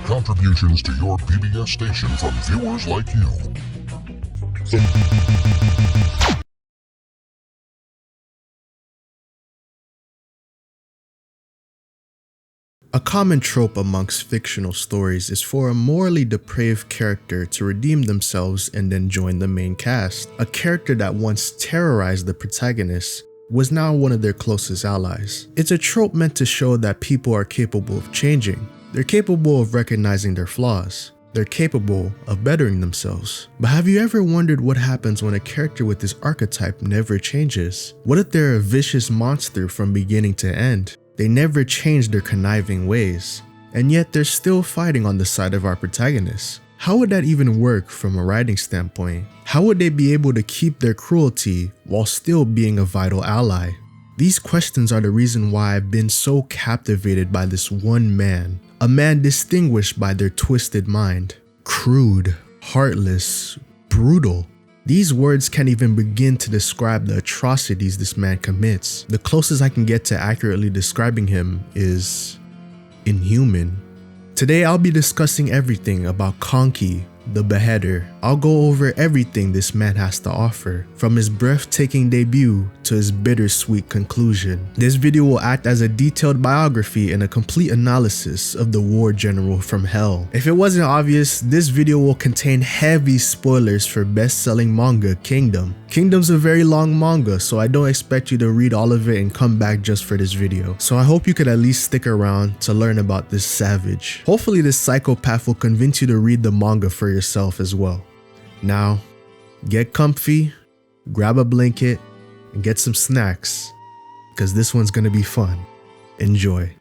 contributions to your PBS station from viewers like you. A common trope amongst fictional stories is for a morally depraved character to redeem themselves and then join the main cast. A character that once terrorized the protagonist was now one of their closest allies. It's a trope meant to show that people are capable of changing. They're capable of recognizing their flaws. They're capable of bettering themselves. But have you ever wondered what happens when a character with this archetype never changes? What if they're a vicious monster from beginning to end? They never change their conniving ways, and yet they're still fighting on the side of our protagonist. How would that even work from a writing standpoint? How would they be able to keep their cruelty while still being a vital ally? These questions are the reason why I've been so captivated by this one man, a man distinguished by their twisted mind. Crude, heartless, brutal. These words can't even begin to describe the atrocities this man commits. The closest I can get to accurately describing him is inhuman. Today I'll be discussing everything about Kanki, the Beheader. I'll go over everything this man has to offer, from his breathtaking debut to his bittersweet conclusion. This video will act as a detailed biography and a complete analysis of the war general from hell. If it wasn't obvious, this video will contain heavy spoilers for best-selling manga Kingdom. Kingdom's a very long manga, so I don't expect you to read all of it and come back just for this video. So I hope you could at least stick around to learn about this savage. Hopefully this psychopath will convince you to read the manga for yourself as well. Now, get comfy, grab a blanket, and get some snacks, because this one's gonna be fun. Enjoy.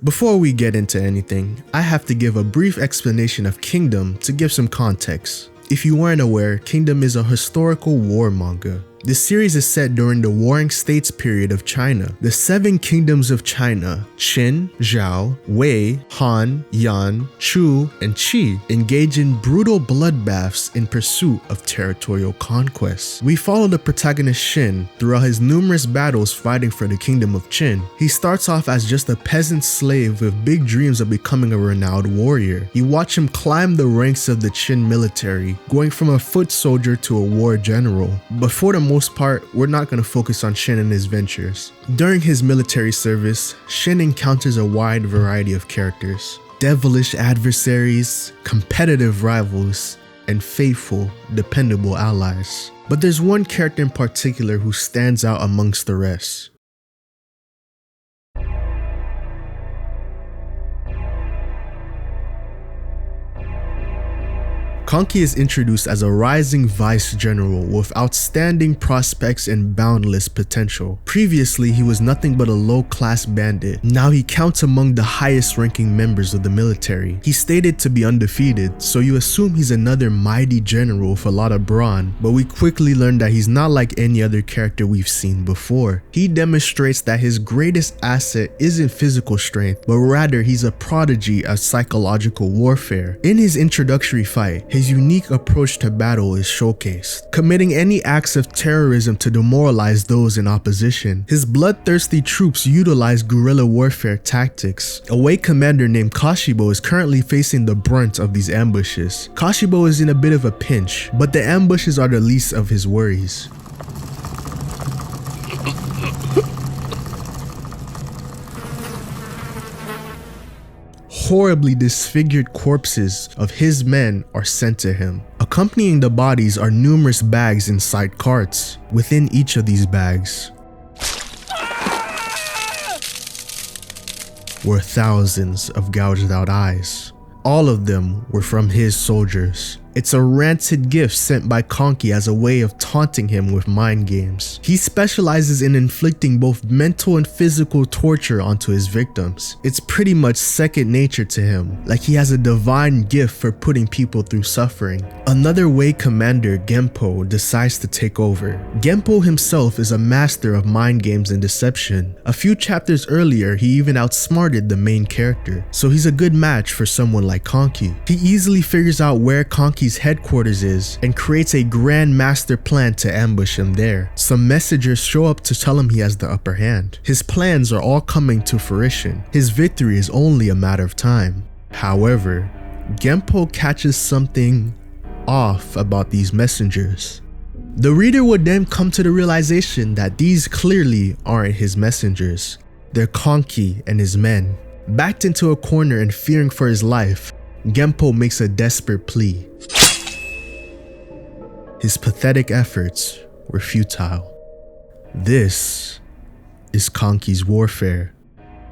Before we get into anything, I have to give a brief explanation of Kingdom to give some context. If you weren't aware, Kingdom is a historical war manga. This series is set during the Warring States period of China. The 7 kingdoms of China, Qin, Zhao, Wei, Han, Yan, Chu, and Qi, engage in brutal bloodbaths in pursuit of territorial conquest. We follow the protagonist Xin throughout his numerous battles fighting for the kingdom of Qin. He starts off as just a peasant slave with big dreams of becoming a renowned warrior. You watch him climb the ranks of the Qin military, going from a foot soldier to a war general. But for the most part, we're not going to focus on Xin and his ventures. During his military service, Xin encounters a wide variety of characters. Devilish adversaries, competitive rivals, and faithful, dependable allies. But there's one character in particular who stands out amongst the rest. Kanki is introduced as a rising vice general with outstanding prospects and boundless potential. Previously, he was nothing but a low-class bandit. Now he counts among the highest-ranking members of the military. He's stated to be undefeated, so you assume he's another mighty general with a lot of brawn, but we quickly learn that he's not like any other character we've seen before. He demonstrates that his greatest asset isn't physical strength, but rather he's a prodigy of psychological warfare. In his introductory fight, his unique approach to battle is showcased, committing any acts of terrorism to demoralize those in opposition. His bloodthirsty troops utilize guerrilla warfare tactics. A Wei commander named Kashibo is currently facing the brunt of these ambushes. Kashibo is in a bit of a pinch, but the ambushes are the least of his worries. Horribly disfigured corpses of his men are sent to him. Accompanying the bodies are numerous bags inside carts. Within each of these bags were thousands of gouged out eyes. All of them were from his soldiers. It's a rancid gift sent by Kanki as a way of taunting him with mind games. He specializes in inflicting both mental and physical torture onto his victims. It's pretty much second nature to him, like he has a divine gift for putting people through suffering. Another Wei commander, Genpo, decides to take over. Genpo himself is a master of mind games and deception. A few chapters earlier, he even outsmarted the main character, so he's a good match for someone like Kanki. He easily figures out where Kanki's headquarters is and creates a grand master plan to ambush him there. Some messengers show up to tell him he has the upper hand. His plans are all coming to fruition. His victory is only a matter of time. However, Genpo catches something off about these messengers. The reader would then come to the realization that these clearly aren't his messengers. They're Kanki and his men. Backed into a corner and fearing for his life, Genpo makes a desperate plea. His pathetic efforts were futile. This is Kanki's warfare.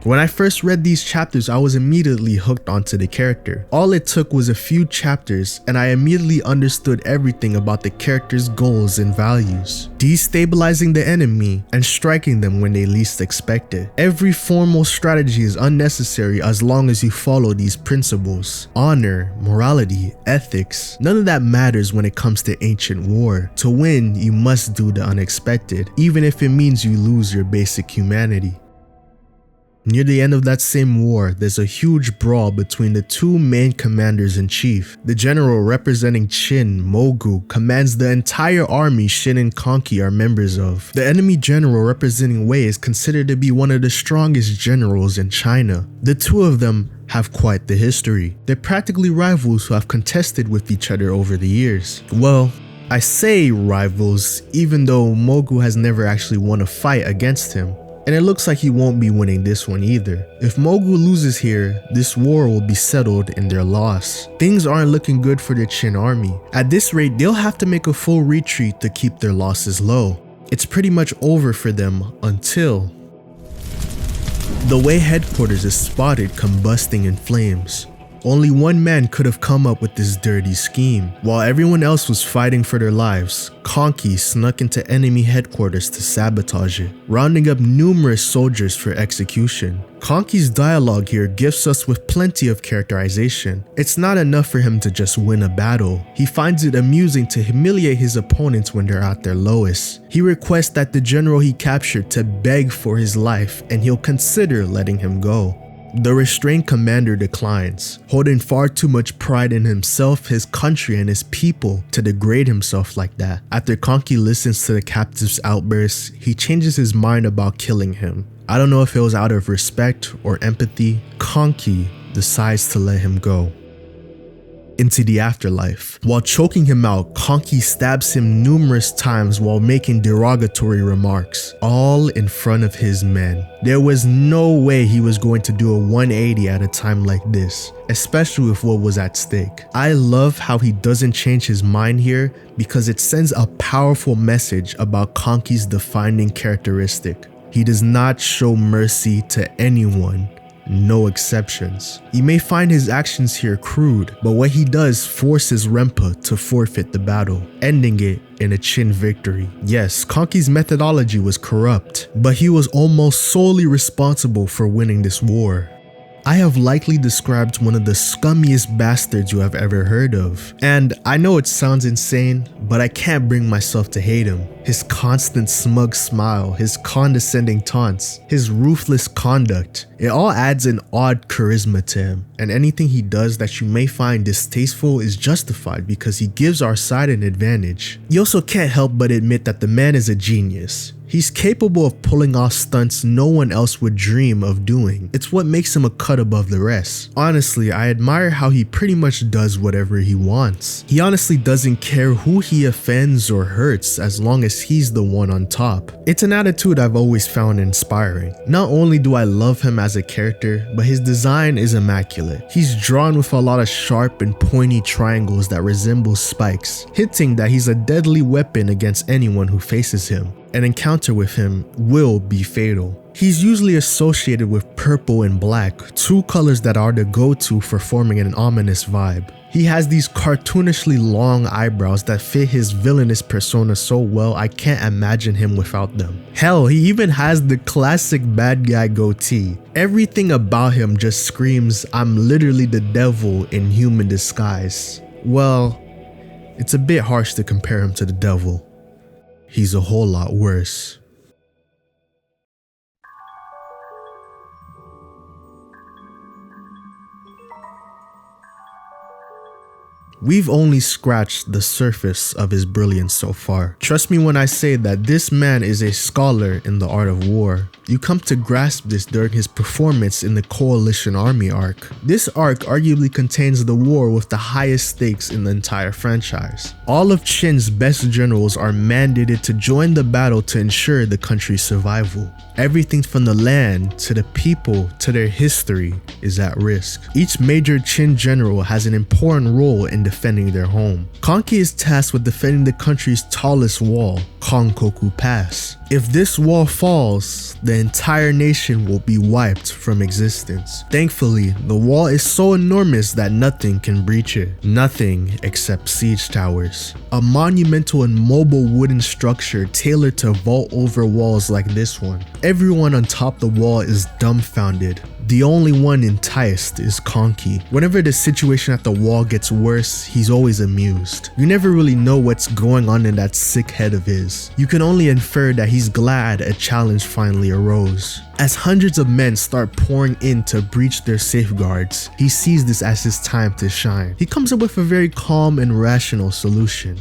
When I first read these chapters, I was immediately hooked onto the character. All it took was a few chapters and I immediately understood everything about the character's goals and values. Destabilizing the enemy and striking them when they least expect it. Every formal strategy is unnecessary as long as you follow these principles. Honor, morality, ethics, none of that matters when it comes to ancient war. To win, you must do the unexpected, even if it means you lose your basic humanity. Near the end of that same war, there's a huge brawl between the two main commanders-in-chief. The general representing Shin, Mogu, commands the entire army Shin and Kanki are members of. The enemy general representing Wei is considered to be one of the strongest generals in China. The two of them have quite the history. They're practically rivals who have contested with each other over the years. Well, I say rivals, even though Mogu has never actually won a fight against him. And it looks like he won't be winning this one either. If Mogu loses here, this war will be settled in their loss. Things aren't looking good for the Qin army. At this rate, they'll have to make a full retreat to keep their losses low. It's pretty much over for them until the Wei headquarters is spotted combusting in flames. Only one man could have come up with this dirty scheme. While everyone else was fighting for their lives, Kanki snuck into enemy headquarters to sabotage it, rounding up numerous soldiers for execution. Kanki's dialogue here gifts us with plenty of characterization. It's not enough for him to just win a battle. He finds it amusing to humiliate his opponents when they're at their lowest. He requests that the general he captured to beg for his life and he'll consider letting him go. The restrained commander declines, holding far too much pride in himself, his country, and his people to degrade himself like that. After Kanki listens to the captive's outbursts, he changes his mind about killing him. I don't know if it was out of respect or empathy. Kanki decides to let him go into the afterlife. While choking him out, Kanki stabs him numerous times while making derogatory remarks, all in front of his men. There was no way he was going to do a 180 at a time like this, especially with what was at stake. I love how he doesn't change his mind here because it sends a powerful message about Kanki's defining characteristic. He does not show mercy to anyone. No exceptions. You may find his actions here crude, but what he does forces Renpa to forfeit the battle, ending it in a Qin victory. Yes, Kanki's methodology was corrupt, but he was almost solely responsible for winning this war. I have likely described one of the scummiest bastards you have ever heard of. And I know it sounds insane, but I can't bring myself to hate him. His constant smug smile, his condescending taunts, his ruthless conduct, it all adds an odd charisma to him. And anything he does that you may find distasteful is justified because he gives our side an advantage. You also can't help but admit that the man is a genius. He's capable of pulling off stunts no one else would dream of doing. It's what makes him a cut above the rest. Honestly, I admire how he pretty much does whatever he wants. He honestly doesn't care who he offends or hurts as long as he's the one on top. It's an attitude I've always found inspiring. Not only do I love him as a character, but his design is immaculate. He's drawn with a lot of sharp and pointy triangles that resemble spikes, hinting that he's a deadly weapon against anyone who faces him. An encounter with him will be fatal. He's usually associated with purple and black, two colors that are the go-to for forming an ominous vibe. He has these cartoonishly long eyebrows that fit his villainous persona so well I can't imagine him without them. Hell, he even has the classic bad guy goatee. Everything about him just screams, I'm literally the devil in human disguise. Well, it's a bit harsh to compare him to the devil. He's a whole lot worse. We've only scratched the surface of his brilliance so far. Trust me when I say that this man is a scholar in the art of war. You come to grasp this during his performance in the Coalition Army arc. This arc arguably contains the war with the highest stakes in the entire franchise. All of Chin's best generals are mandated to join the battle to ensure the country's survival. Everything from the land to the people to their history is at risk. Each major Chin general has an important role in defending their home. Kanki is tasked with defending the country's tallest wall, Konkoku Pass. If this wall falls, the entire nation will be wiped from existence. Thankfully, the wall is so enormous that nothing can breach it. Nothing except siege towers. A monumental and mobile wooden structure tailored to vault over walls like this one. Everyone on top the wall is dumbfounded. The only one enticed is Kanki. Whenever the situation at the wall gets worse, he's always amused. You never really know what's going on in that sick head of his. You can only infer that he's glad a challenge finally arose. As hundreds of men start pouring in to breach their safeguards, he sees this as his time to shine. He comes up with a very calm and rational solution.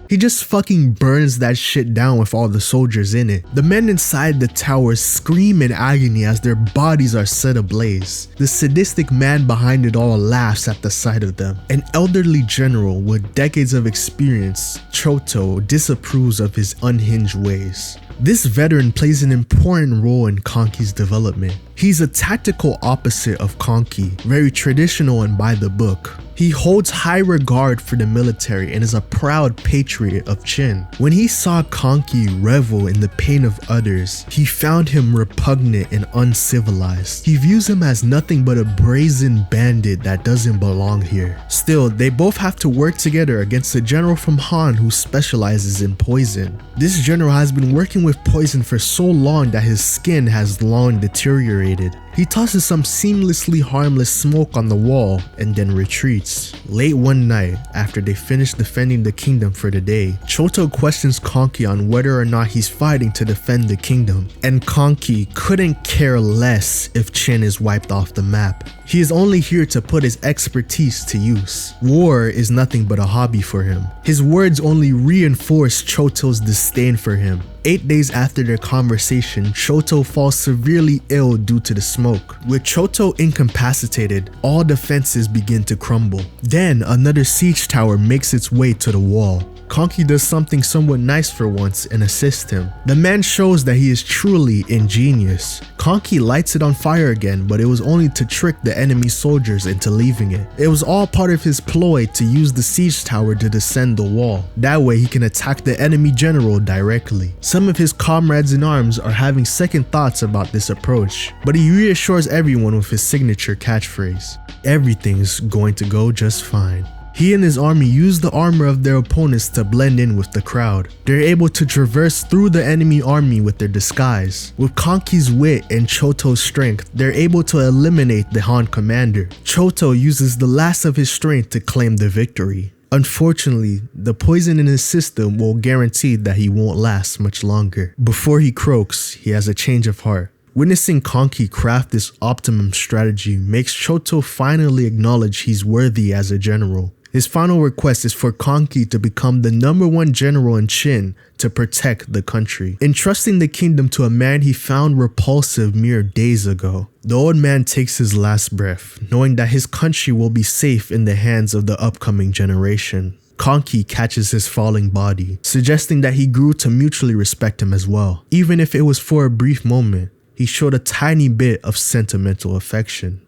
He just fucking burns that shit down with all the soldiers in it. The men inside the tower scream in agony as their bodies are set ablaze. The sadistic man behind it all laughs at the sight of them. An elderly general with decades of experience, Choto, disapproves of his unhinged ways. This veteran plays an important role in Kanki's development. He's a tactical opposite of Kanki, very traditional and by the book. He holds high regard for the military and is a proud patriot of Chin. When he saw Kanki revel in the pain of others, he found him repugnant and uncivilized. He views him as nothing but a brazen bandit that doesn't belong here. Still, they both have to work together against a general from Han who specializes in poison. This general has been working with poison for so long that his skin has long deteriorated. He tosses some seamlessly harmless smoke on the wall and then retreats. Late one night, after they finish defending the kingdom for the day, Choto questions Kanki on whether or not he's fighting to defend the kingdom, and Kanki couldn't care less if Chin is wiped off the map. He is only here to put his expertise to use. War is nothing but a hobby for him. His words only reinforce Choto's disdain for him. 8 days after their conversation, Choto falls severely ill due to the smoke. With Choto incapacitated, all defenses begin to crumble. Then another siege tower makes its way to the wall. Kanki does something somewhat nice for once and assists him. The man shows that he is truly ingenious. Kanki lights it on fire again, but it was only to trick the enemy soldiers into leaving it. It was all part of his ploy to use the siege tower to descend the wall. That way he can attack the enemy general directly. Some of his comrades in arms are having second thoughts about this approach, but he reassures everyone with his signature catchphrase: "Everything's going to go just fine." He and his army use the armor of their opponents to blend in with the crowd. They're able to traverse through the enemy army with their disguise. With Kanki's wit and Choto's strength, they're able to eliminate the Han commander. Choto uses the last of his strength to claim the victory. Unfortunately, the poison in his system will guarantee that he won't last much longer. Before he croaks, he has a change of heart. Witnessing Kanki craft this optimum strategy makes Choto finally acknowledge he's worthy as a general. His final request is for Kanki to become the #1 general in Chin to protect the country, entrusting the kingdom to a man he found repulsive mere days ago. The old man takes his last breath, knowing that his country will be safe in the hands of the upcoming generation. Kanki catches his falling body, suggesting that he grew to mutually respect him as well. Even if it was for a brief moment, he showed a tiny bit of sentimental affection.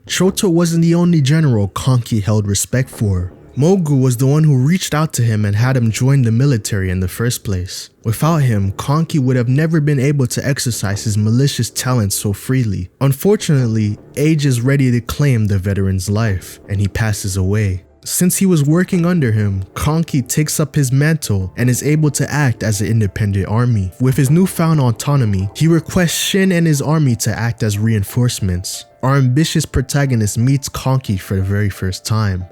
Choto wasn't the only general Kanki held respect for. Mogu was the one who reached out to him and had him join the military in the first place. Without him, Kanki would have never been able to exercise his malicious talents so freely. Unfortunately, age is ready to claim the veteran's life, and he passes away. Since he was working under him, Kanki takes up his mantle and is able to act as an independent army. With his newfound autonomy, he requests Shin and his army to act as reinforcements. Our ambitious protagonist meets Kanki for the very first time.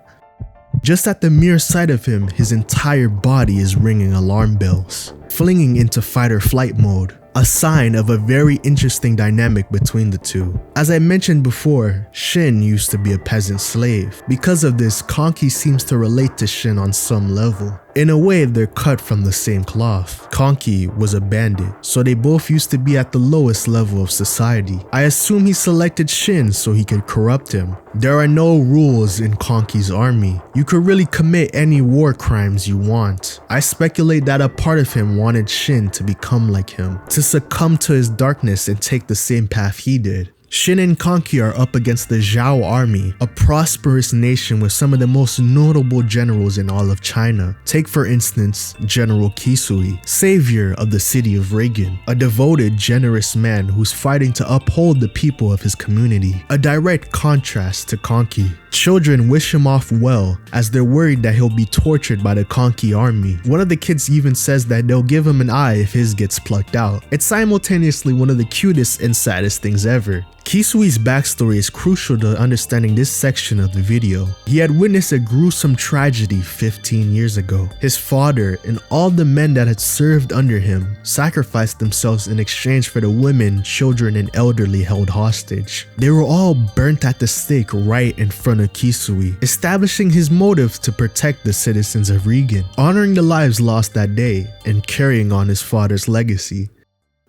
Just at the mere sight of him, his entire body is ringing alarm bells, flinging into fight or flight mode. A sign of a very interesting dynamic between the two. As I mentioned before, Shin used to be a peasant slave. Because of this, Kanki seems to relate to Shin on some level. In a way, they're cut from the same cloth. Kanki was a bandit, so they both used to be at the lowest level of society. I assume he selected Shin so he could corrupt him. There are no rules in Kanki's army. You could really commit any war crimes you want. I speculate that a part of him wanted Shin to become like him, to succumb to his darkness and take the same path he did. Shin and Kanki are up against the Kochou Army, a prosperous nation with some of the most notable generals in all of China. Take for instance, General Kisha, savior of the city of Reagan, a devoted, generous man who's fighting to uphold the people of his community. A direct contrast to Kanki. Children wish him off well, as they're worried that he'll be tortured by the Kochou Army. One of the kids even says that they'll give him an eye if his gets plucked out. It's simultaneously one of the cutest and saddest things ever. Kisui's backstory is crucial to understanding this section of the video. He had witnessed a gruesome tragedy 15 years ago. His father and all the men that had served under him sacrificed themselves in exchange for the women, children, and elderly held hostage. They were all burnt at the stake right in front of Kisui, establishing his motive to protect the citizens of Reagan, honoring the lives lost that day, and carrying on his father's legacy.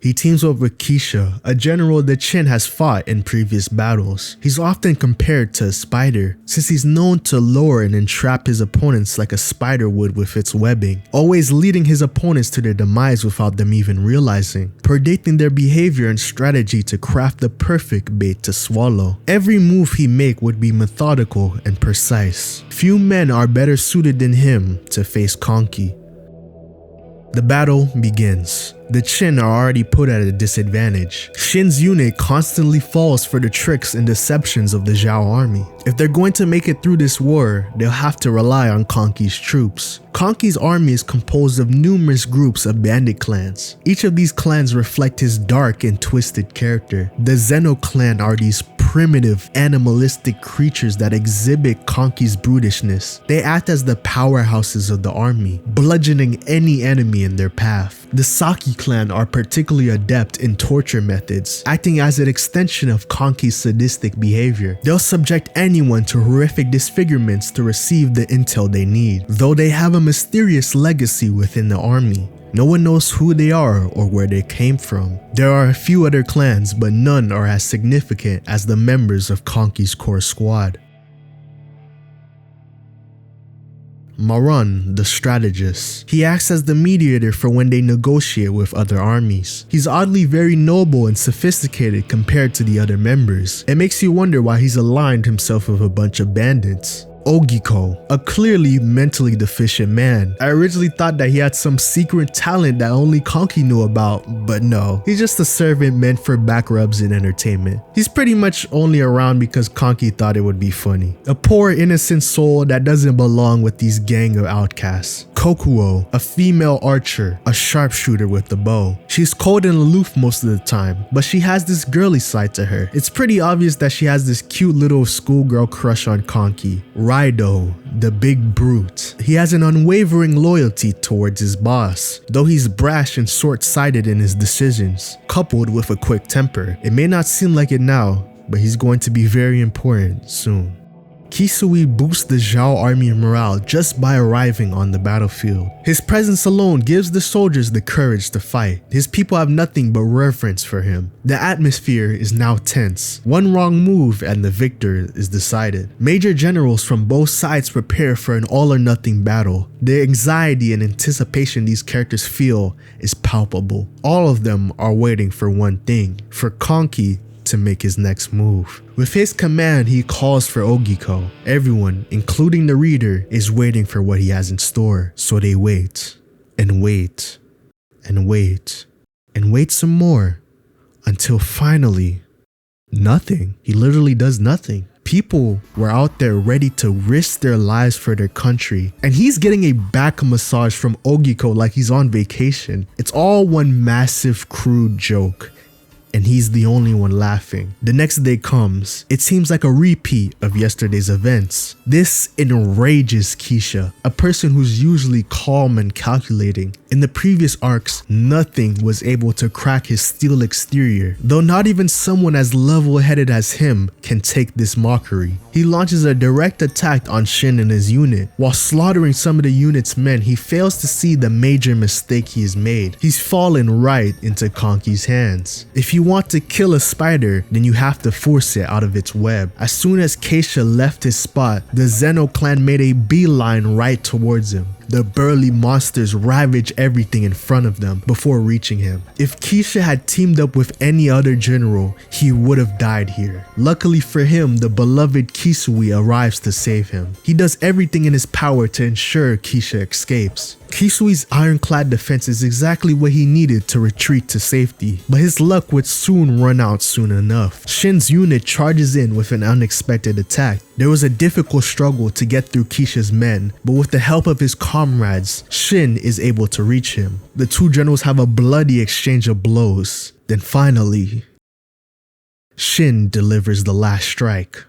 He teams up with Kisha, a general that Shin has fought in previous battles. He's often compared to a spider, since he's known to lure and entrap his opponents like a spider would with its webbing, always leading his opponents to their demise without them even realizing, predicting their behavior and strategy to craft the perfect bait to swallow. Every move he make would be methodical and precise. Few men are better suited than him to face Kanki. The battle begins. The Shin are already put at a disadvantage. Shin's unit constantly falls for the tricks and deceptions of the Kochou Army. If they're going to make it through this war, they'll have to rely on Kanki's troops. Kanki's army is composed of numerous groups of bandit clans. Each of these clans reflect his dark and twisted character. The Zeno clan are these primitive, animalistic creatures that exhibit Kanki's brutishness. They act as the powerhouses of the army, bludgeoning any enemy in their path. The Saki clan are particularly adept in torture methods, acting as an extension of Kanki's sadistic behavior. They'll subject anyone to horrific disfigurements to receive the intel they need, though they have a mysterious legacy within the army. No one knows who they are or where they came from. There are a few other clans, but none are as significant as the members of Kanki's core squad. Marun, the strategist. He acts as the mediator for when they negotiate with other armies. He's oddly very noble and sophisticated compared to the other members. It makes you wonder why he's aligned himself with a bunch of bandits. Ogiko, a clearly mentally deficient man. I originally thought that he had some secret talent that only Kanki knew about, but no. He's just a servant meant for back rubs and entertainment. He's pretty much only around because Kanki thought it would be funny. A poor innocent soul that doesn't belong with these gang of outcasts. Kokuo, a female archer, a sharpshooter with the bow. She's cold and aloof most of the time, but she has this girly side to her. It's pretty obvious that she has this cute little schoolgirl crush on Kanki. Raido, the big brute. He has an unwavering loyalty towards his boss, though he's brash and short-sighted in his decisions, coupled with a quick temper. It may not seem like it now, but he's going to be very important soon. Kisui boosts the Kochou Army morale just by arriving on the battlefield. His presence alone gives the soldiers the courage to fight. His people have nothing but reverence for him. The atmosphere is now tense. One wrong move and the victor is decided. Major generals from both sides prepare for an all-or-nothing battle. The anxiety and anticipation these characters feel is palpable. All of them are waiting for one thing, for Kanki to make his next move. With his command, he calls for Ogiko. Everyone, including the reader, is waiting for what he has in store. So they wait, and wait, and wait, and wait some more, until finally, nothing. He literally does nothing. People were out there ready to risk their lives for their country, and he's getting a back massage from Ogiko like he's on vacation. It's all one massive crude joke. and he's the only one laughing. The next day comes. It seems like a repeat of yesterday's events. This enrages Kisha, a person who's usually calm and calculating. In the previous arcs, nothing was able to crack his steel exterior, though not even someone as level-headed as him can take this mockery. He launches a direct attack on Shin and his unit. While slaughtering some of the unit's men, he fails to see the major mistake he has made. He's fallen right into Kanki's hands. If you want to kill a spider, then you have to force it out of its web. As soon as Kisha left his spot, the Zeno clan made a beeline right towards him. The burly monsters ravage everything in front of them before reaching him. If Kisha had teamed up with any other general, he would have died here. Luckily for him, the beloved Kisui arrives to save him. He does everything in his power to ensure Kisha escapes. Kisui's ironclad defense is exactly what he needed to retreat to safety, but his luck would soon run out soon enough. Shin's unit charges in with an unexpected attack. There was a difficult struggle to get through Kisha's men, but with the help of his comrades, Shin is able to reach him. The two generals have a bloody exchange of blows. Then finally, Shin delivers the last strike.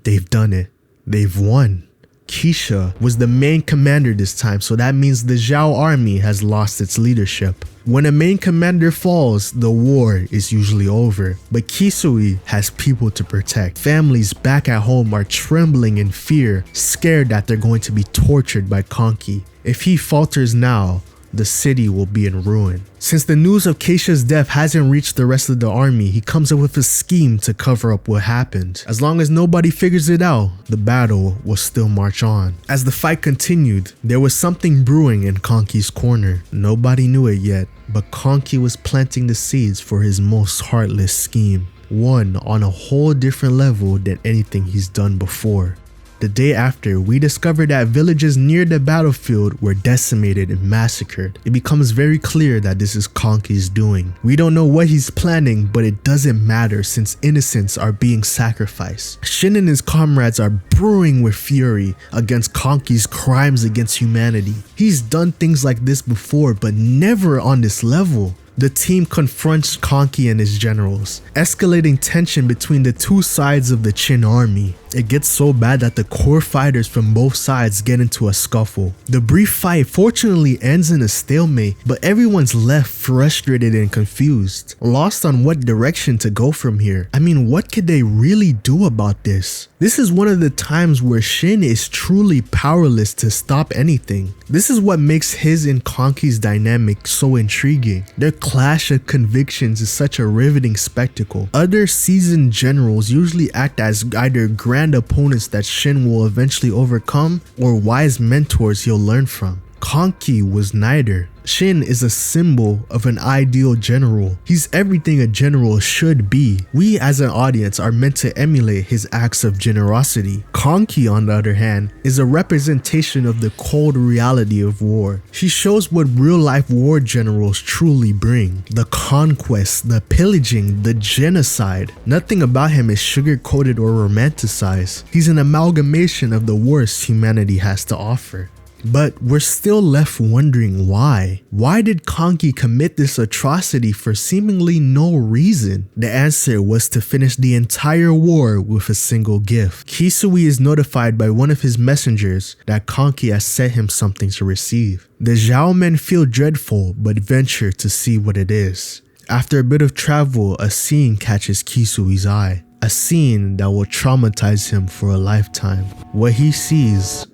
They've done it. They've won. Kisha was the main commander this time, so that means the Zhao army has lost its leadership. When a main commander falls, the war is usually over, but Kisui has people to protect. Families back at home are trembling in fear, scared that they're going to be tortured by Kanki. If he falters now, the city will be in ruin. Since the news of Kisha's death hasn't reached the rest of the army, he comes up with a scheme to cover up what happened. As long as nobody figures it out, the battle will still march on. As the fight continued, there was something brewing in Kanki's corner. Nobody knew it yet, but Kanki was planting the seeds for his most heartless scheme. One on a whole different level than anything he's done before. The day after, we discover that villages near the battlefield were decimated and massacred. It becomes very clear that this is Kanki's doing. We don't know what he's planning, but it doesn't matter since innocents are being sacrificed. Shin and his comrades are brewing with fury against Kanki's crimes against humanity. He's done things like this before, but never on this level. The team confronts Kanki and his generals, escalating tension between the two sides of the Qin army. It gets so bad that the core fighters from both sides get into a scuffle. The brief fight fortunately ends in a stalemate, but everyone's left frustrated and confused, lost on what direction to go from here. I mean, what could they really do about this? This is one of the times where Shin is truly powerless to stop anything. This is what makes his and Kanki's dynamic so intriguing. Their clash of convictions is such a riveting spectacle. Other seasoned generals usually act as either grand opponents that Shin will eventually overcome or wise mentors he'll learn from. Kanki was neither. Shin is a symbol of an ideal general. He's everything a general should be. We as an audience are meant to emulate his acts of generosity. Kanki, on the other hand, is a representation of the cold reality of war. He shows what real-life war generals truly bring. The conquest, the pillaging, the genocide. Nothing about him is sugar-coated or romanticized. He's an amalgamation of the worst humanity has to offer. But we're still left wondering why. Why did Kanki commit this atrocity for seemingly no reason? The answer was to finish the entire war with a single gift. Kisui is notified by one of his messengers that Kanki has sent him something to receive. The Zhao men feel dreadful but venture to see what it is. After a bit of travel, a scene catches Kisui's eye. A scene that will traumatize him for a lifetime. What he sees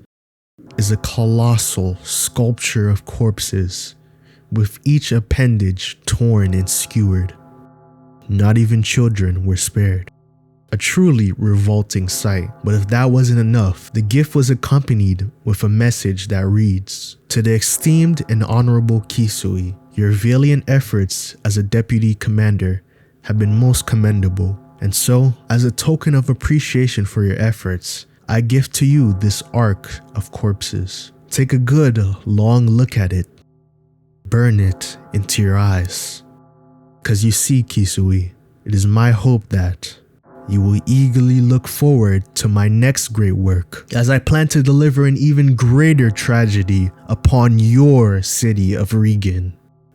is a colossal sculpture of corpses, with each appendage torn and skewered. Not even children were spared. A truly revolting sight, but if that wasn't enough, the gift was accompanied with a message that reads, "To the esteemed and honorable Kisui, your valiant efforts as a deputy commander have been most commendable, and so, as a token of appreciation for your efforts, I give to you this ark of corpses. Take a good, long look at it. Burn it into your eyes. 'Cause you see, Kisui, it is my hope that you will eagerly look forward to my next great work, as I plan to deliver an even greater tragedy upon your city of Regan.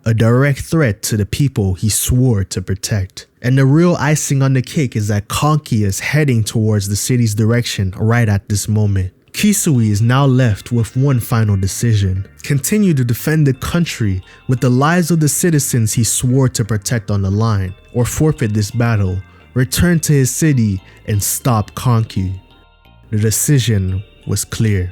a direct threat to the people he swore to protect. And the real icing on the cake is that Kanki is heading towards the city's direction right at this moment. Kisui is now left with one final decision: continue to defend the country with the lives of the citizens he swore to protect on the line, or forfeit this battle, return to his city, and stop Kanki. The decision was clear.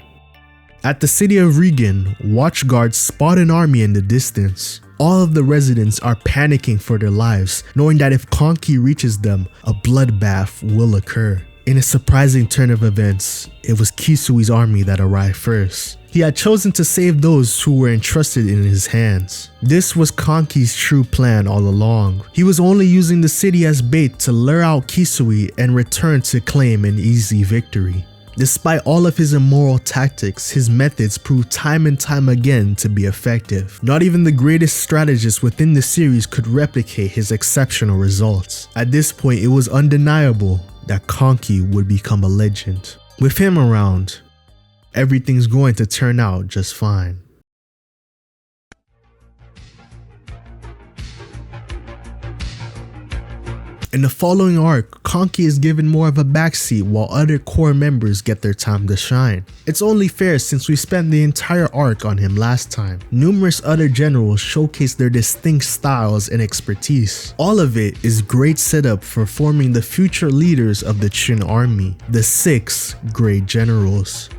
At the city of Regan, watchguards spot an army in the distance. All of the residents are panicking for their lives, knowing that if Kanki reaches them, a bloodbath will occur. In a surprising turn of events, it was Kisui's army that arrived first. He had chosen to save those who were entrusted in his hands. This was Kanki's true plan all along. He was only using the city as bait to lure out Kisui and return to claim an easy victory. Despite all of his immoral tactics, his methods proved time and time again to be effective. Not even the greatest strategist within the series could replicate his exceptional results. At this point, it was undeniable that Kanki would become a legend. With him around, everything's going to turn out just fine. In the following arc, Kanki is given more of a backseat while other core members get their time to shine. It's only fair since we spent the entire arc on him last time. Numerous other generals showcase their distinct styles and expertise. All of it is great setup for forming the future leaders of the Qin army, the 6 great generals.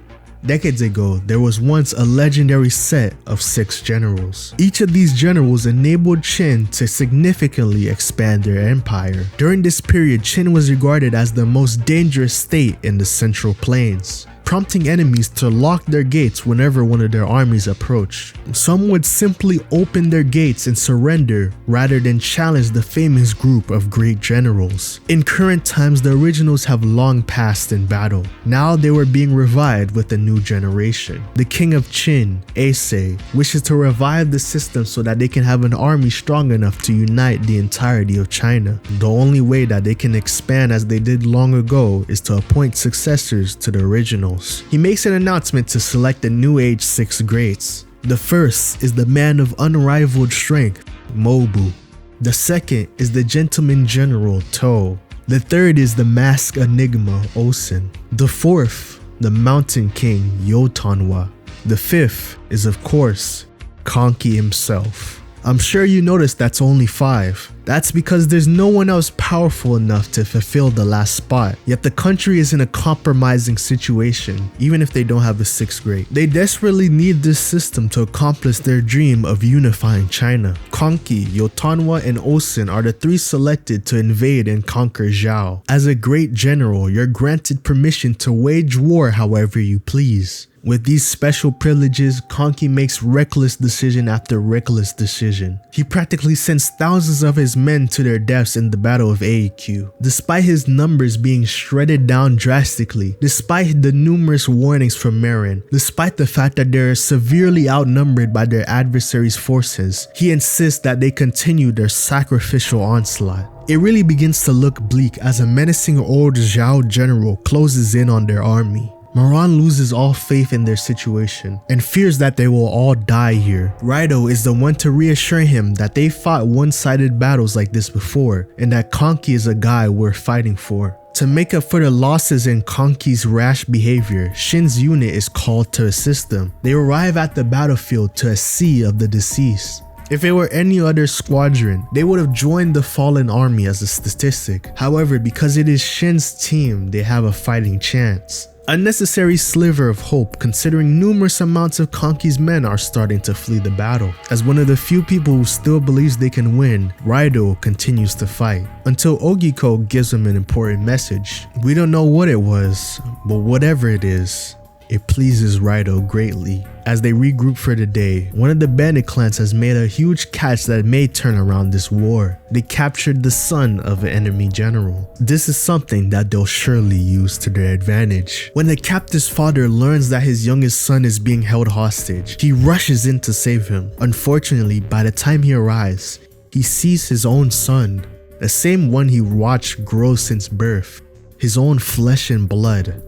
Decades ago, there was once a legendary set of 6 generals. Each of these generals enabled Qin to significantly expand their empire. During this period, Qin was regarded as the most dangerous state in the Central Plains, prompting enemies to lock their gates whenever one of their armies approached. Some would simply open their gates and surrender rather than challenge the famous group of great generals. In current times, the originals have long passed in battle. Now they were being revived with a new generation. The king of Qin, Ase, wishes to revive the system so that they can have an army strong enough to unite the entirety of China. The only way that they can expand as they did long ago is to appoint successors to the originals. He makes an announcement to select the new age 6 greats. The first is the man of unrivaled strength, Mobu. The second is the gentleman general, To. The third is the masked enigma, Osen. The fourth, the mountain king, Yotanwa. The fifth is, of course, Kanki himself. I'm sure you noticed that's only 5. That's because there's no one else powerful enough to fulfill the last spot. Yet the country is in a compromising situation, even if they don't have a 6th great. They desperately need this system to accomplish their dream of unifying China. Kanki, Yotanwa, and Osen are the 3 selected to invade and conquer Zhao. As a great general, you're granted permission to wage war however you please. With these special privileges, Kanki makes reckless decision after reckless decision. He practically sends thousands of his men to their deaths in the Battle of Eikyuu. Despite his numbers being shredded down drastically, despite the numerous warnings from Marin, despite the fact that they are severely outnumbered by their adversaries' forces, he insists that they continue their sacrificial onslaught. It really begins to look bleak as a menacing old Zhao general closes in on their army. Maran loses all faith in their situation and fears that they will all die here. Rido is the one to reassure him that they fought one-sided battles like this before and that Kanki is a guy worth fighting for. To make up for the losses in Kanki's rash behavior, Shin's unit is called to assist them. They arrive at the battlefield to a sea of the deceased. If it were any other squadron, they would have joined the fallen army as a statistic. However, because it is Shin's team, they have a fighting chance. A necessary sliver of hope considering numerous amounts of Kanki's men are starting to flee the battle. As one of the few people who still believes they can win, Rido continues to fight until Ogiko gives him an important message. We don't know what it was, but whatever it is, it pleases Rido greatly. As they regroup for the day, one of the bandit clans has made a huge catch that may turn around this war. They captured the son of an enemy general. This is something that they'll surely use to their advantage. When the captive's father learns that his youngest son is being held hostage, he rushes in to save him. Unfortunately, by the time he arrives, he sees his own son, the same one he watched grow since birth, his own flesh and blood,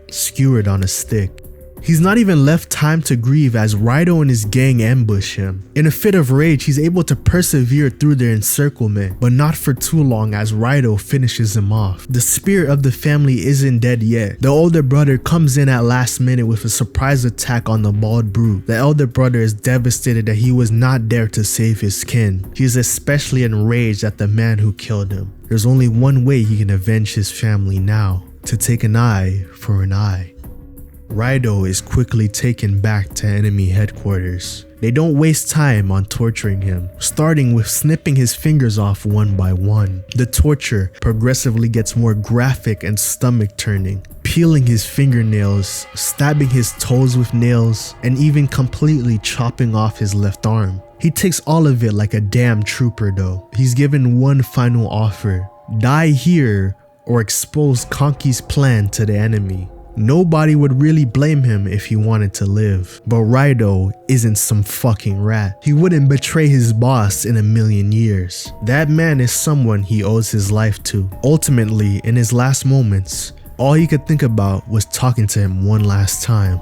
skewered on a stick. He's not even left time to grieve as Raido and his gang ambush him. In a fit of rage, he's able to persevere through their encirclement, but not for too long as Raido finishes him off. The spirit of the family isn't dead yet. The older brother comes in at last minute with a surprise attack on the bald brute. The elder brother is devastated that he was not there to save his kin. He is especially enraged at the man who killed him. There's only one way he can avenge his family now: to take an eye for an eye. Raido is quickly taken back to enemy headquarters. They don't waste time on torturing him, starting with snipping his fingers off one by one. The torture progressively gets more graphic and stomach turning, peeling his fingernails, stabbing his toes with nails, and even completely chopping off his left arm. He takes all of it like a damn trooper though. He's given one final offer: die here or expose Kanki's plan to the enemy. Nobody would really blame him if he wanted to live, but Raido isn't some fucking rat. He wouldn't betray his boss in a million years. That man is someone he owes his life to. Ultimately, in his last moments, all he could think about was talking to him one last time.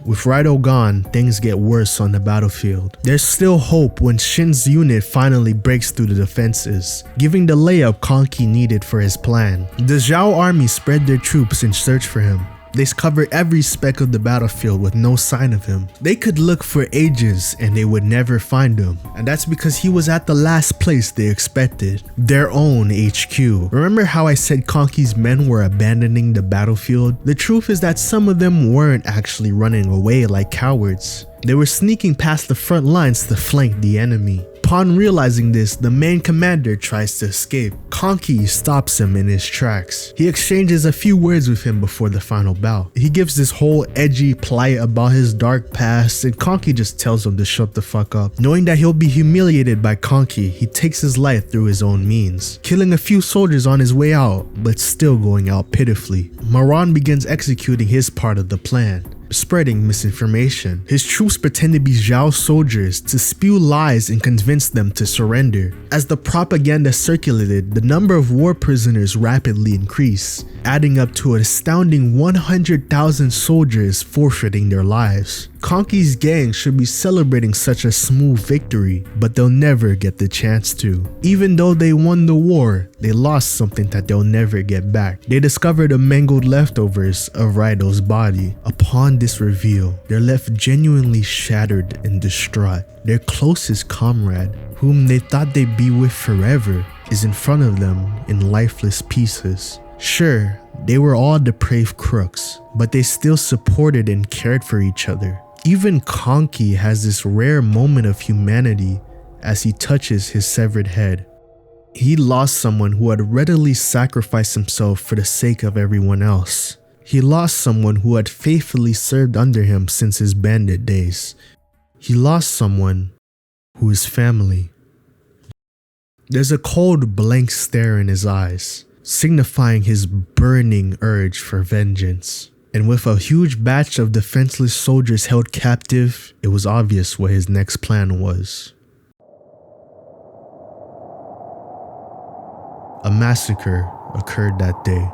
With Raido gone, things get worse on the battlefield. There's still hope when Shin's unit finally breaks through the defenses, giving the layup Kanki needed for his plan. The Zhao army spread their troops in search for him. They cover every speck of the battlefield with no sign of him. They could look for ages and they would never find him. And that's because he was at the last place they expected, their own HQ. Remember how I said Kanki's men were abandoning the battlefield? The truth is that some of them weren't actually running away like cowards. They were sneaking past the front lines to flank the enemy. Upon realizing this, the main commander tries to escape. Kanki stops him in his tracks. He exchanges a few words with him before the final bout. He gives this whole edgy plight about his dark past, and Kanki just tells him to shut the fuck up. Knowing that he'll be humiliated by Kanki, he takes his life through his own means, killing a few soldiers on his way out, but still going out pitifully. Maran begins executing his part of the plan, spreading misinformation. His troops pretend to be Zhao soldiers to spew lies and convince them to surrender. As the propaganda circulated, the number of war prisoners rapidly increased, adding up to an astounding 100,000 soldiers forfeiting their lives. Kanki's gang should be celebrating such a smooth victory, but they'll never get the chance to. Even though they won the war, they lost something that they'll never get back. They discovered the mangled leftovers of Raido's body. Upon this reveal, they're left genuinely shattered and distraught. Their closest comrade, whom they thought they'd be with forever, is in front of them in lifeless pieces. Sure, they were all depraved crooks, but they still supported and cared for each other. Even Kanki has this rare moment of humanity as he touches his severed head. He lost someone who had readily sacrificed himself for the sake of everyone else. He lost someone who had faithfully served under him since his bandit days. He lost someone who is family. There's a cold, blank stare in his eyes, signifying his burning urge for vengeance. And with a huge batch of defenseless soldiers held captive, it was obvious what his next plan was. A massacre occurred that day.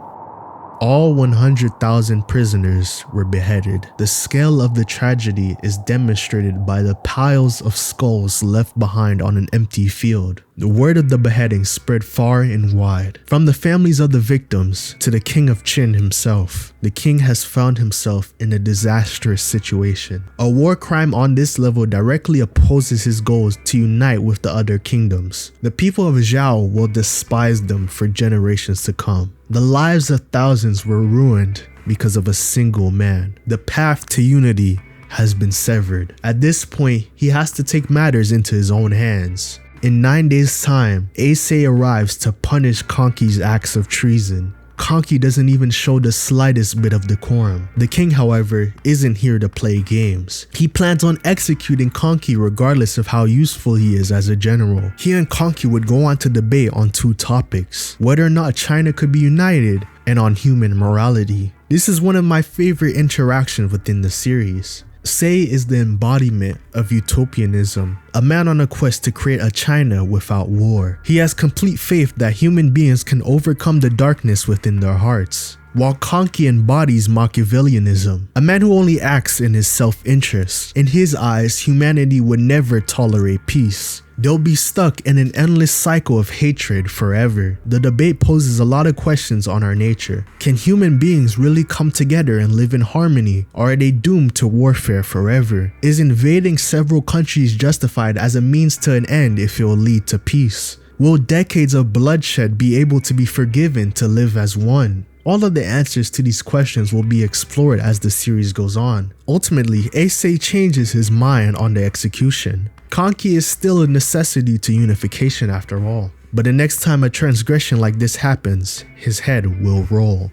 All 100,000 prisoners were beheaded. The scale of the tragedy is demonstrated by the piles of skulls left behind on an empty field. The word of the beheading spread far and wide, from the families of the victims to the king of Qin himself. The king has found himself in a disastrous situation. A war crime on this level directly opposes his goals to unite with the other kingdoms. The people of Zhao will despise them for generations to come. The lives of thousands were ruined because of a single man. The path to unity has been severed. At this point, he has to take matters into his own hands. In 9 days' time, Ace arrives to punish Kanki's acts of treason. Kanki doesn't even show the slightest bit of decorum. The king, however, isn't here to play games. He plans on executing Kanki regardless of how useful he is as a general. He and Kanki would go on to debate on two topics: whether or not China could be united, and on human morality. This is one of my favorite interactions within the series. Sei is the embodiment of utopianism, a man on a quest to create a China without war. He has complete faith that human beings can overcome the darkness within their hearts. while Kanki embodies Machiavellianism, a man who only acts in his self-interest. In his eyes, humanity would never tolerate peace. They'll be stuck in an endless cycle of hatred forever. The debate poses a lot of questions on our nature. Can human beings really come together and live in harmony, or are they doomed to warfare forever? Is invading several countries justified as a means to an end if it will lead to peace? Will decades of bloodshed be able to be forgiven to live as one? All of the answers to these questions will be explored as the series goes on. Ultimately, Issei changes his mind on the execution. Kanki is still a necessity to unification after all, but the next time a transgression like this happens, his head will roll.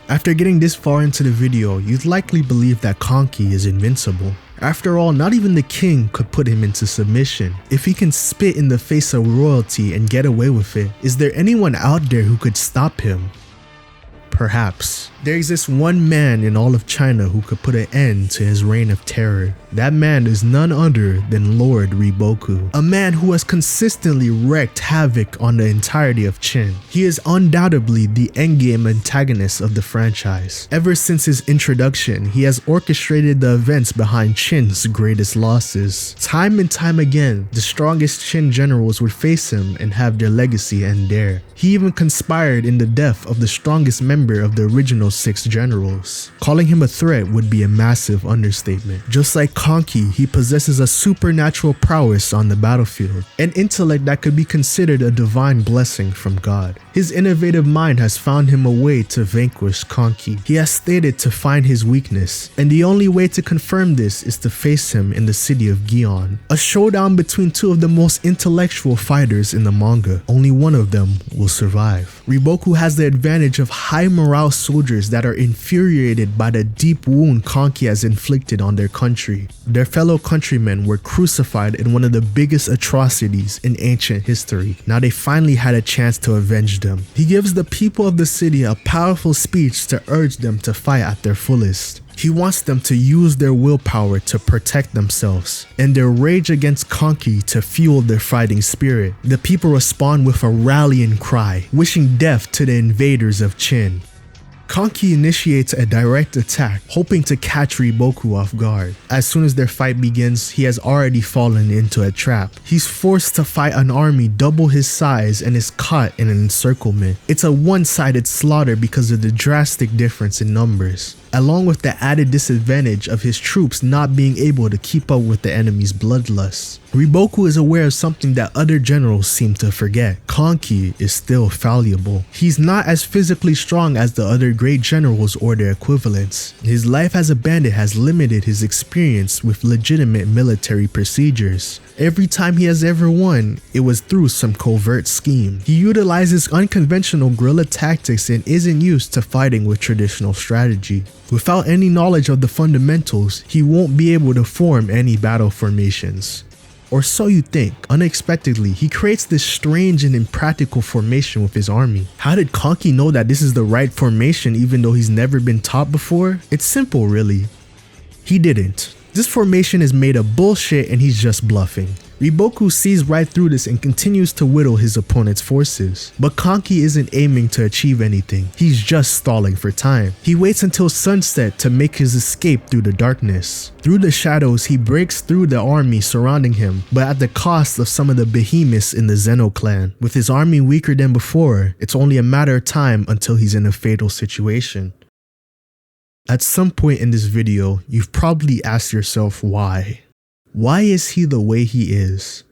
After getting this far into the video, you'd likely believe that Kanki is invincible. After all, not even the king could put him into submission. If he can spit in the face of royalty and get away with it, is there anyone out there who could stop him? Perhaps. There exists one man in all of China who could put an end to his reign of terror. That man is none other than Lord Riboku, a man who has consistently wreaked havoc on the entirety of Qin. He is undoubtedly the endgame antagonist of the franchise. Ever since his introduction, he has orchestrated the events behind Qin's greatest losses. Time and time again, the strongest Qin generals would face him and have their legacy end there. He even conspired in the death of the strongest member of the original 6 generals. Calling him a threat would be a massive understatement. Just like Kanki, he possesses a supernatural prowess on the battlefield, an intellect that could be considered a divine blessing from God. His innovative mind has found him a way to vanquish Kanki. He has stated to find his weakness, and the only way to confirm this is to face him in the city of Gion. A showdown between 2 of the most intellectual fighters in the manga. Only one of them will survive. Riboku has the advantage of high morale soldiers that are infuriated by the deep wound Kanki has inflicted on their country. Their fellow countrymen were crucified in one of the biggest atrocities in ancient history. Now they finally had a chance to avenge them. He gives the people of the city a powerful speech to urge them to fight at their fullest. He wants them to use their willpower to protect themselves, and their rage against Kanki to fuel their fighting spirit. The people respond with a rallying cry, wishing death to the invaders of Qin. Kanki initiates a direct attack, hoping to catch Riboku off guard. As soon as their fight begins, he has already fallen into a trap. He's forced to fight an army double his size and is caught in an encirclement. It's a one-sided slaughter because of the drastic difference in numbers, along with the added disadvantage of his troops not being able to keep up with the enemy's bloodlust. Riboku is aware of something that other generals seem to forget. Kanki is still fallible. He's not as physically strong as the other great generals or their equivalents. His life as a bandit has limited his experience with legitimate military procedures. Every time he has ever won, it was through some covert scheme. He utilizes unconventional guerrilla tactics and isn't used to fighting with traditional strategy. Without any knowledge of the fundamentals, he won't be able to form any battle formations. Or so you think. Unexpectedly, he creates this strange and impractical formation with his army. How did Kanki know that this is the right formation even though he's never been taught before? It's simple really. He didn't. This formation is made of bullshit and he's just bluffing. Riboku sees right through this and continues to whittle his opponent's forces. But Kanki isn't aiming to achieve anything, he's just stalling for time. He waits until sunset to make his escape through the darkness. Through the shadows, he breaks through the army surrounding him, but at the cost of some of the behemoths in the Zeno clan. With his army weaker than before, it's only a matter of time until he's in a fatal situation. At some point in this video, you've probably asked yourself why. Why is he the way he is?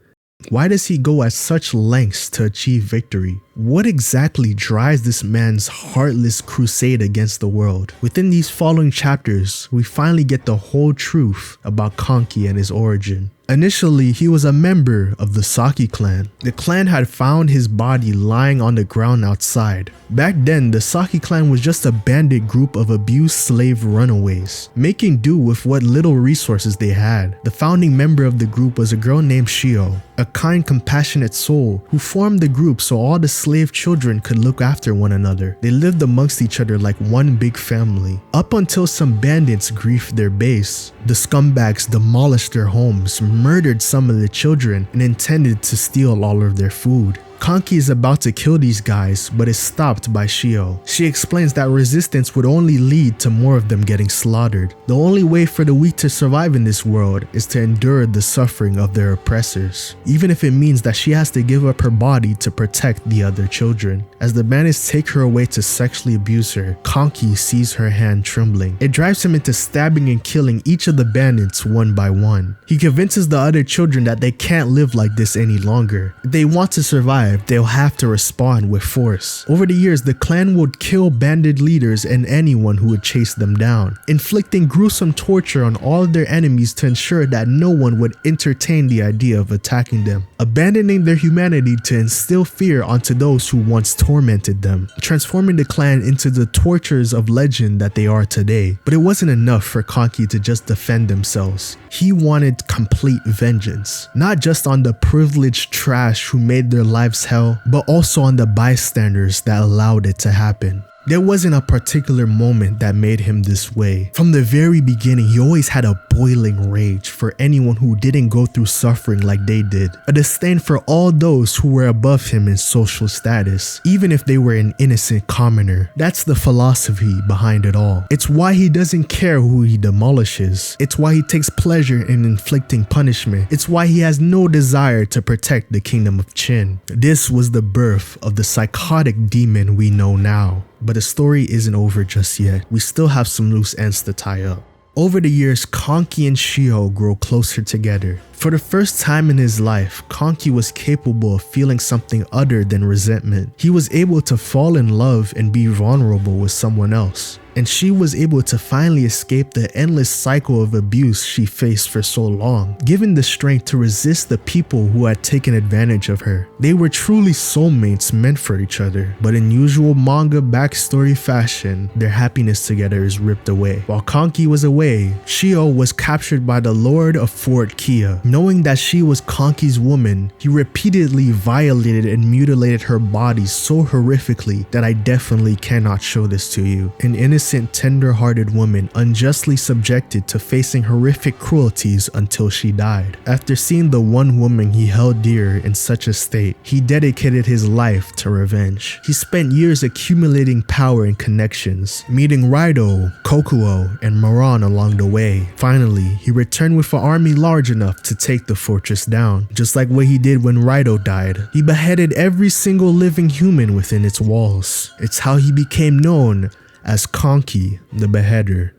Why does he go at such lengths to achieve victory? What exactly drives this man's heartless crusade against the world? Within these following chapters, we finally get the whole truth about Kanki and his origin. Initially, he was a member of the Saki clan. The clan had found his body lying on the ground outside. Back then, the Saki clan was just a bandit group of abused slave runaways, making do with what little resources they had. The founding member of the group was a girl named Shio, a kind, compassionate soul who formed the group so all the slave children could look after one another. They lived amongst each other like one big family, up until some bandits griefed their base. The scumbags demolished their homes, murdered some of the children and intended to steal all of their food. Kanki is about to kill these guys, but is stopped by Shio. She explains that resistance would only lead to more of them getting slaughtered. The only way for the weak to survive in this world is to endure the suffering of their oppressors, even if it means that she has to give up her body to protect the other children. As the bandits take her away to sexually abuse her, Kanki sees her hand trembling. It drives him into stabbing and killing each of the bandits one by one. He convinces the other children that they can't live like this any longer. If they want to survive, they'll have to respond with force. Over the years, the clan would kill bandit leaders and anyone who would chase them down, inflicting gruesome torture on all of their enemies to ensure that no one would entertain the idea of attacking them, abandoning their humanity to instill fear onto those who once tormented them, transforming the clan into the torturers of legend that they are today. But it wasn't enough for Kanki to just defend themselves. He wanted complete vengeance, not just on the privileged trash who made their lives hell, but also on the bystanders that allowed it to happen. There wasn't a particular moment that made him this way. From the very beginning, he always had a boiling rage for anyone who didn't go through suffering like they did, a disdain for all those who were above him in social status, even if they were an innocent commoner. That's the philosophy behind it all. It's why he doesn't care who he demolishes. It's why he takes pleasure in inflicting punishment. It's why he has no desire to protect the kingdom of Chin. This was the birth of the psychotic demon we know now. But the story isn't over just yet. We still have some loose ends to tie up. Over the years, Kanki and Shio grow closer together. For the first time in his life, Kanki was capable of feeling something other than resentment. He was able to fall in love and be vulnerable with someone else. And she was able to finally escape the endless cycle of abuse she faced for so long, given the strength to resist the people who had taken advantage of her. They were truly soulmates meant for each other, but in usual manga backstory fashion, their happiness together is ripped away. While Kanki was away, Shio was captured by the Lord of Fort Kia. Knowing that she was Kanki's woman, he repeatedly violated and mutilated her body so horrifically that I definitely cannot show this to you. An innocent, tender-hearted woman unjustly subjected to facing horrific cruelties until she died. After seeing the one woman he held dear in such a state, he dedicated his life to revenge. He spent years accumulating power and connections, meeting Raido, Kochou, and Moran along the way. Finally, he returned with an army large enough to take the fortress down, just like what he did when Raido died. He beheaded every single living human within its walls. It's how he became known as Kanki, the Beheader.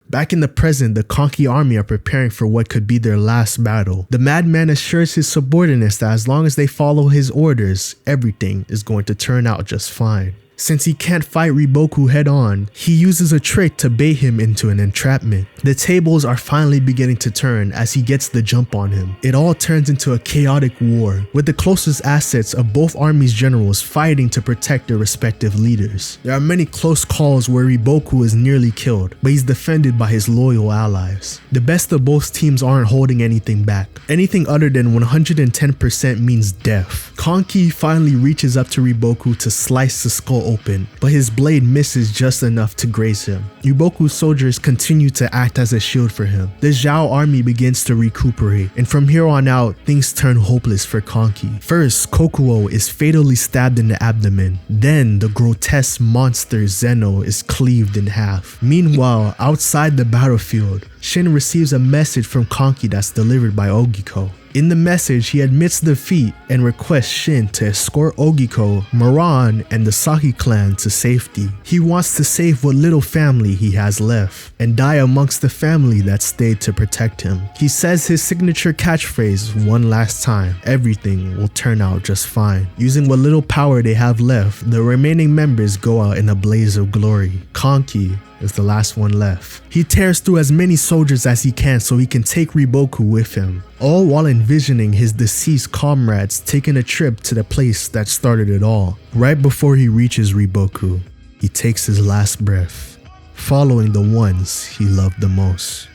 Back in the present, the Kochou Army are preparing for what could be their last battle. The madman assures his subordinates that as long as they follow his orders, everything is going to turn out just fine. Since he can't fight Riboku head on, he uses a trick to bait him into an entrapment. The tables are finally beginning to turn as he gets the jump on him. It all turns into a chaotic war, with the closest assets of both armies' generals fighting to protect their respective leaders. There are many close calls where Riboku is nearly killed, but he's defended by his loyal allies. The best of both teams aren't holding anything back. Anything other than 110% means death. Kanki finally reaches up to Riboku to slice the skull open, but his blade misses just enough to graze him. Riboku's soldiers continue to act as a shield for him. The Zhao army begins to recuperate, and from here on out, things turn hopeless for Kanki. First, Kochou is fatally stabbed in the abdomen. Then, the grotesque monster Zeno is cleaved in half. Meanwhile, outside the battlefield, Shin receives a message from Kanki that's delivered by Ogiko. In the message, he admits defeat and requests Shin to escort Ogiko, Moran, and the Saki clan to safety. He wants to save what little family he has left and die amongst the family that stayed to protect him. He says his signature catchphrase one last time: everything will turn out just fine. Using what little power they have left, the remaining members go out in a blaze of glory. Kanki is the last one left. He tears through as many soldiers as he can so he can take Riboku with him, all while envisioning his deceased comrades taking a trip to the place that started it all. Right before he reaches Riboku, he takes his last breath, following the ones he loved the most.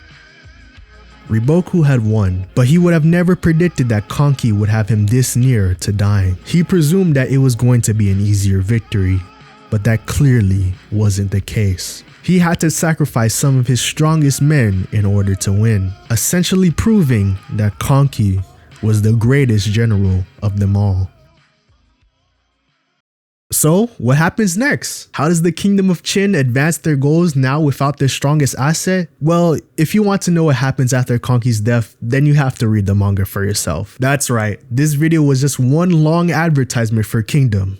Riboku had won, but he would have never predicted that Kanki would have him this near to dying. He presumed that it was going to be an easier victory. but that clearly wasn't the case. He had to sacrifice some of his strongest men in order to win, essentially proving that Kanki was the greatest general of them all. So, what happens next? How does the Kingdom of Qin advance their goals now without their strongest asset? Well, if you want to know what happens after Kanki's death, then you have to read the manga for yourself. That's right, this video was just one long advertisement for Kingdom,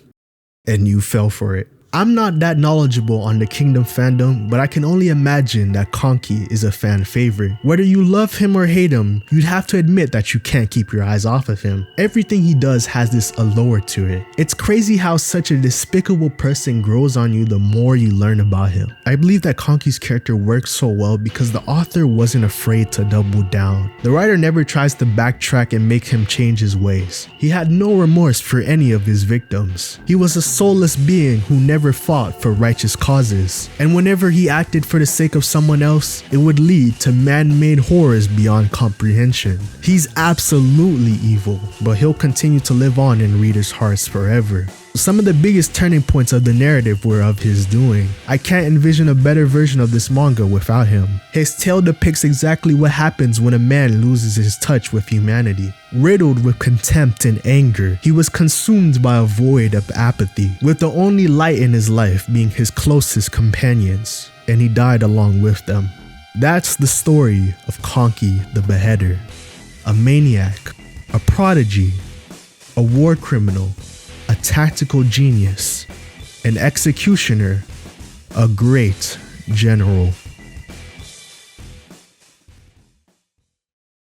and you fell for it. I'm not that knowledgeable on the Kingdom fandom, but I can only imagine that Kanki is a fan favorite. Whether you love him or hate him, you'd have to admit that you can't keep your eyes off of him. Everything he does has this allure to it. It's crazy how such a despicable person grows on you the more you learn about him. I believe that Kanki's character works so well because the author wasn't afraid to double down. The writer never tries to backtrack and make him change his ways. He had no remorse for any of his victims. He was a soulless being who never fought for righteous causes, and whenever he acted for the sake of someone else, it would lead to man-made horrors beyond comprehension. He's absolutely evil, but he'll continue to live on in readers' hearts forever. Some of the biggest turning points of the narrative were of his doing. I can't envision a better version of this manga without him. His tale depicts exactly what happens when a man loses his touch with humanity. Riddled with contempt and anger, he was consumed by a void of apathy, with the only light in his life being his closest companions, and he died along with them. That's the story of Kanki the Beheader, a maniac, a prodigy, a war criminal, a tactical genius, an executioner, a great general.